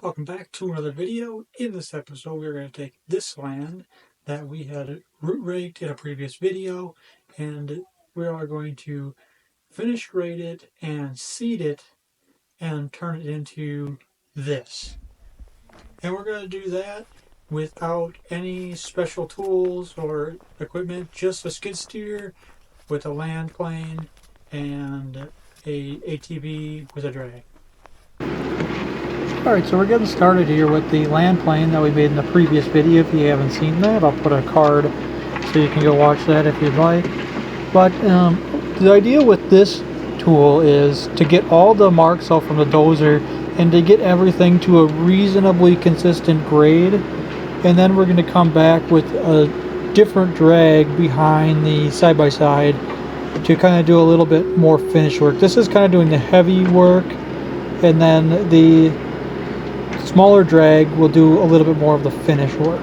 Welcome back to another video. In this episode, we're going to take this land that we had root raked in a previous video, and we are going to finish grade it and seed it and turn it into this. And we're going to do that without any special tools or equipment, just a skid steer with a land plane and a ATV with a drag. Alright, so we're getting started here with the land plane that we made in the previous video. If you haven't seen that, I'll put a card so you can go watch that if you'd like. But the idea with this tool is to get all the marks out from the dozer and to get everything to a reasonably consistent grade. And then we're going to come back with a different drag behind the side-by-side to kind of do a little bit more finish work. This is kind of doing the heavy work, and then the smaller drag will do a little bit more of the finish work.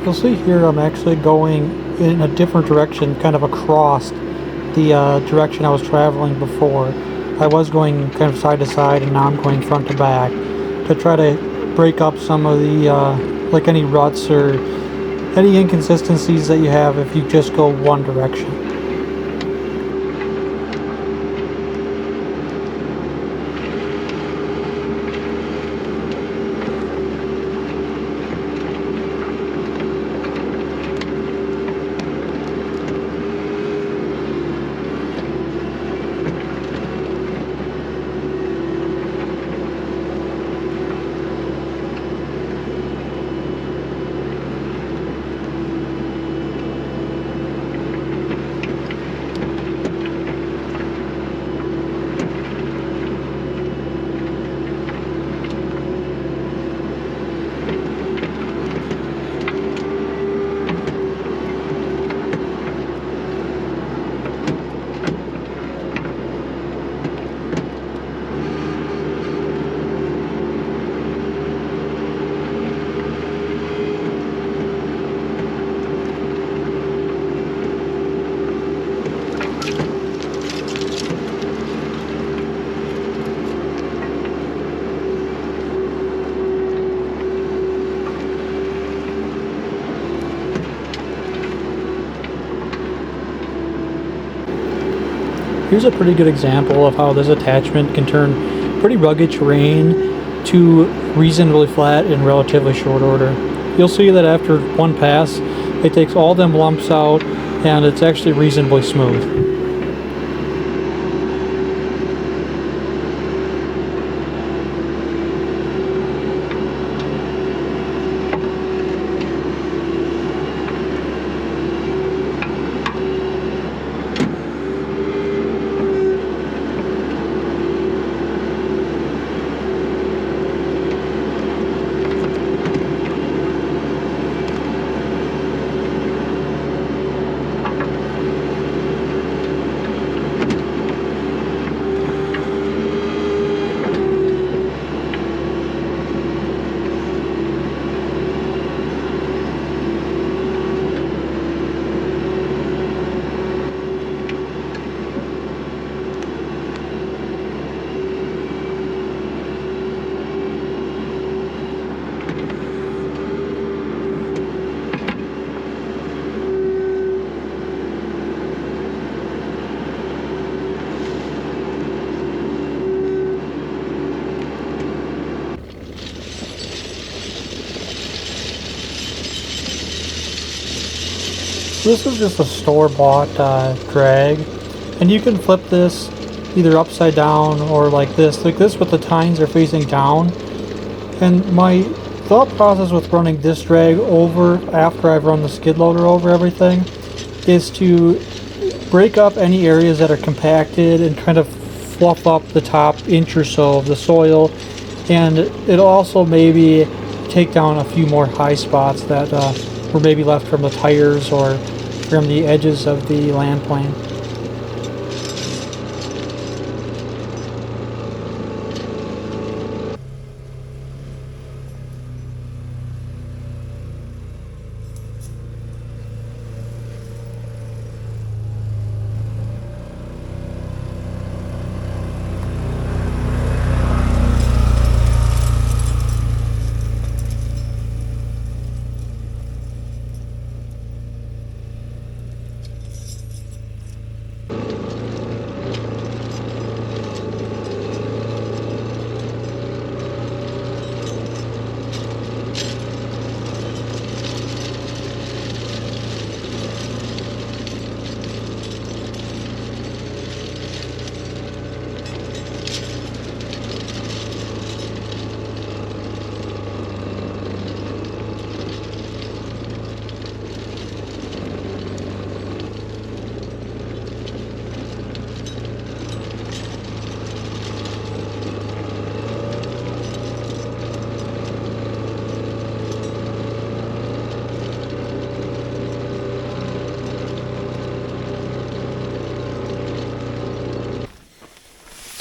You'll see here I'm actually going in a different direction, kind of across the direction I was traveling before. I was going kind of side to side, and now I'm going front to back to try to break up some of the, like any ruts or any inconsistencies that you have if you just go one direction. Here's a pretty good example of how this attachment can turn pretty rugged terrain to reasonably flat in relatively short order. You'll see that after one pass, it takes all them lumps out and it's actually reasonably smooth. This is just a store-bought drag, and you can flip this either upside down or like this with the tines are facing down. And my thought process with running this drag over after I've run the skid loader over everything is to break up any areas that are compacted and kind of fluff up the top inch or so of the soil, and it'll also maybe take down a few more high spots that were maybe left from the tires or from the edges of the land plane.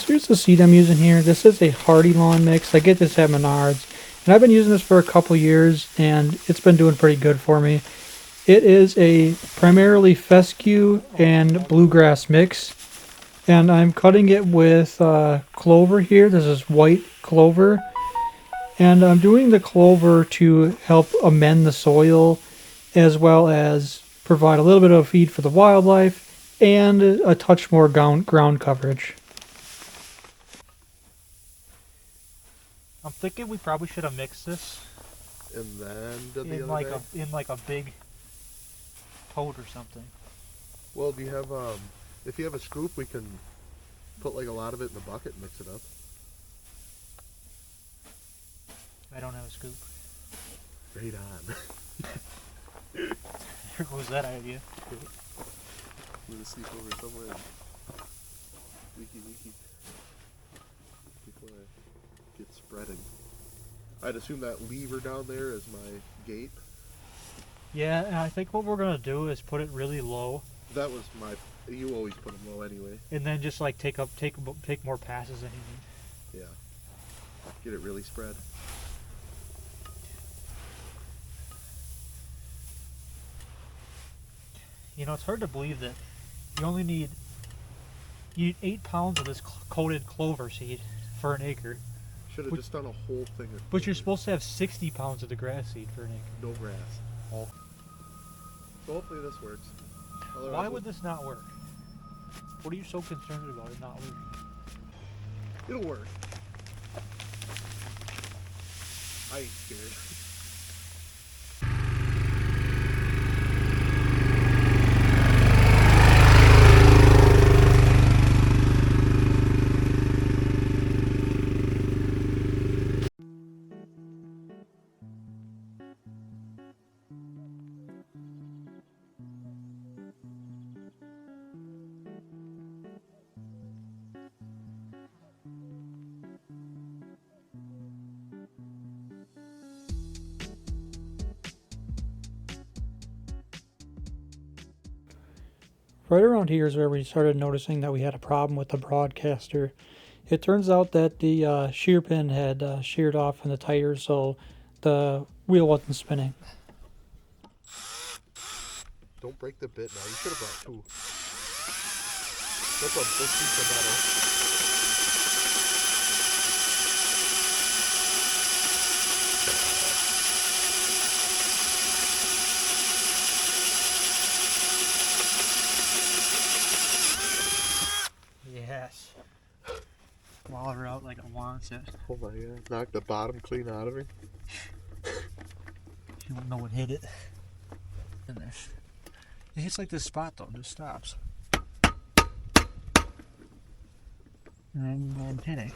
Here's the seed I'm using here. This is a Hardy Lawn mix. I get this at Menards, and I've been using this for a couple years, and it's been doing pretty good for me. It is a primarily fescue and bluegrass mix, and I'm cutting it with clover here. This is white clover, and I'm doing the clover to help amend the soil as well as provide a little bit of feed for the wildlife and a touch more ground coverage. I'm thinking we probably should have mixed this and then did the in other like day? in like a big tote or something. Well, do you have if you have a scoop, we can put like a lot of it in a bucket and mix it up. I don't have a scoop. Right on. There goes that idea. I'm gonna sleep over somewhere and leaky before I get spreading. I'd assume that lever down there is my gate. Yeah, and I think what we're gonna do is put it really low. That was my. You always put them low anyway. And then just like take more passes than you need. Yeah. Get it really spread. You know, it's hard to believe that you need 8 pounds of this coated clover seed for an acre. Should have just done a whole thing of. But you're supposed to have 60 pounds of the grass seed for an acre. No grass. All. So hopefully this works. Otherwise Why would this not work? What are you so concerned about it not leaking? It'll work. I ain't scared. Right around here is where we started noticing that we had a problem with the broadcaster. It turns out that the shear pin had sheared off in the tire, so the wheel wasn't spinning. Don't break the bit now. You should have brought two. That's a big piece of metal. Yes. Wall her out like it wants it. Oh my god. Knock the bottom clean out of her. You don't know what hit it. In there. It hits like this spot though, it just stops. And then hitting.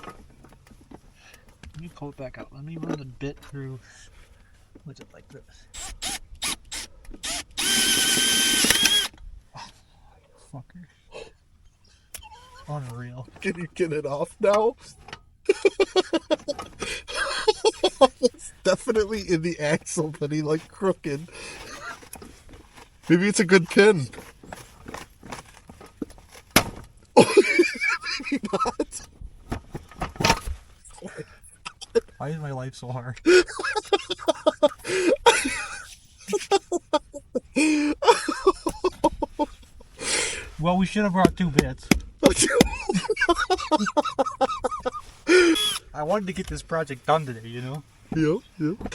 Let me pull it back out. Let me run the bit through. What's it like this? Oh, fucker. Unreal. Can you get it off now? It's definitely in the axle, but he like crooked. Maybe it's a good pin. Maybe not. Why is my life so hard? Well, we should have brought two bits. I wanted to get this project done today, you know? Yep.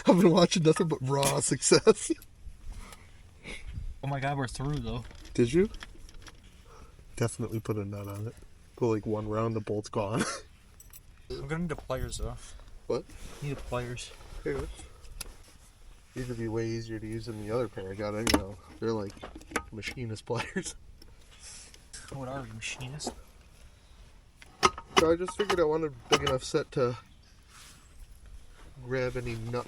I've been watching nothing but raw success. Oh my god, we're through though. Did you? Definitely put a nut on it. Go like one round, the bolt's gone. I'm gonna need the pliers though. What? Need the pliers. Here. These would be way easier to use than the other pair I got anyhow. They're like machinist pliers. What are we, machinists? So I just figured I wanted a big enough set to grab any nut.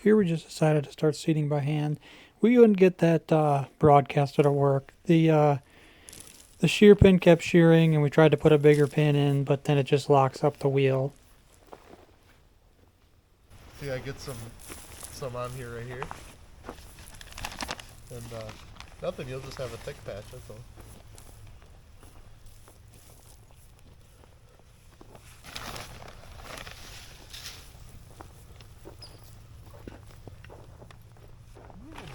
Here we just decided to start seating by hand. We couldn't get that broadcaster to work. The shear pin kept shearing and we tried to put a bigger pin in, but then it just locks up the wheel. See, I get some on here right here. And nothing, you'll just have a thick patch, that's all.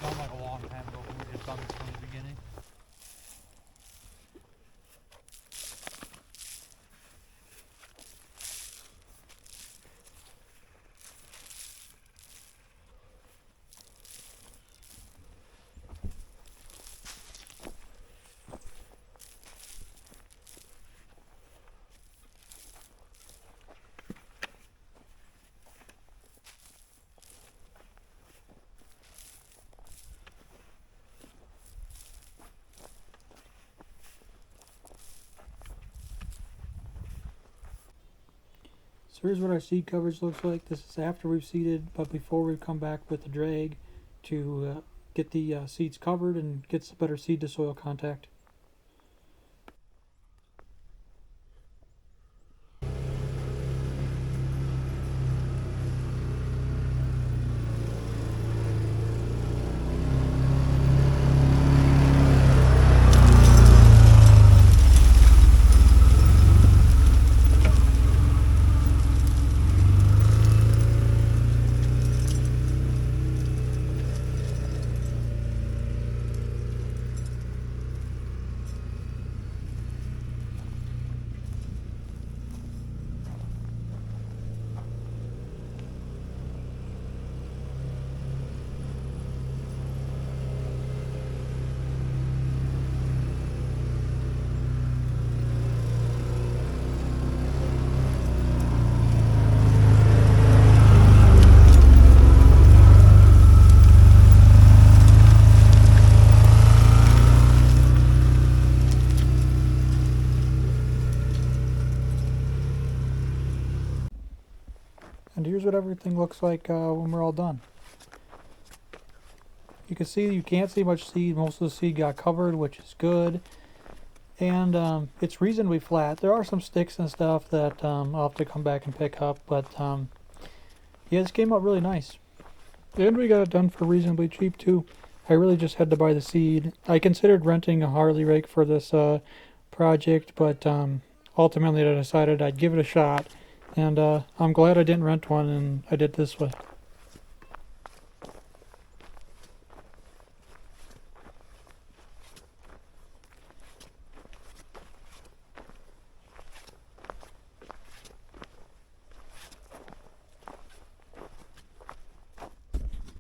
Done like a long time ago when we just done this from the beginning. So here's what our seat coverage looks like. This is after we've seated, but before we come back with the drag to get the seats covered and get some better seat to soil contact. here's what everything looks like when we're all done. You can see, you can't see much seed. Most of the seed got covered, which is good. And it's reasonably flat. There are some sticks and stuff that I'll have to come back and pick up, but yeah, this came out really nice. And we got it done for reasonably cheap too. I really just had to buy the seed. I considered renting a Harley rake for this project, but ultimately I decided I'd give it a shot. And I'm glad I didn't rent one and I did this way.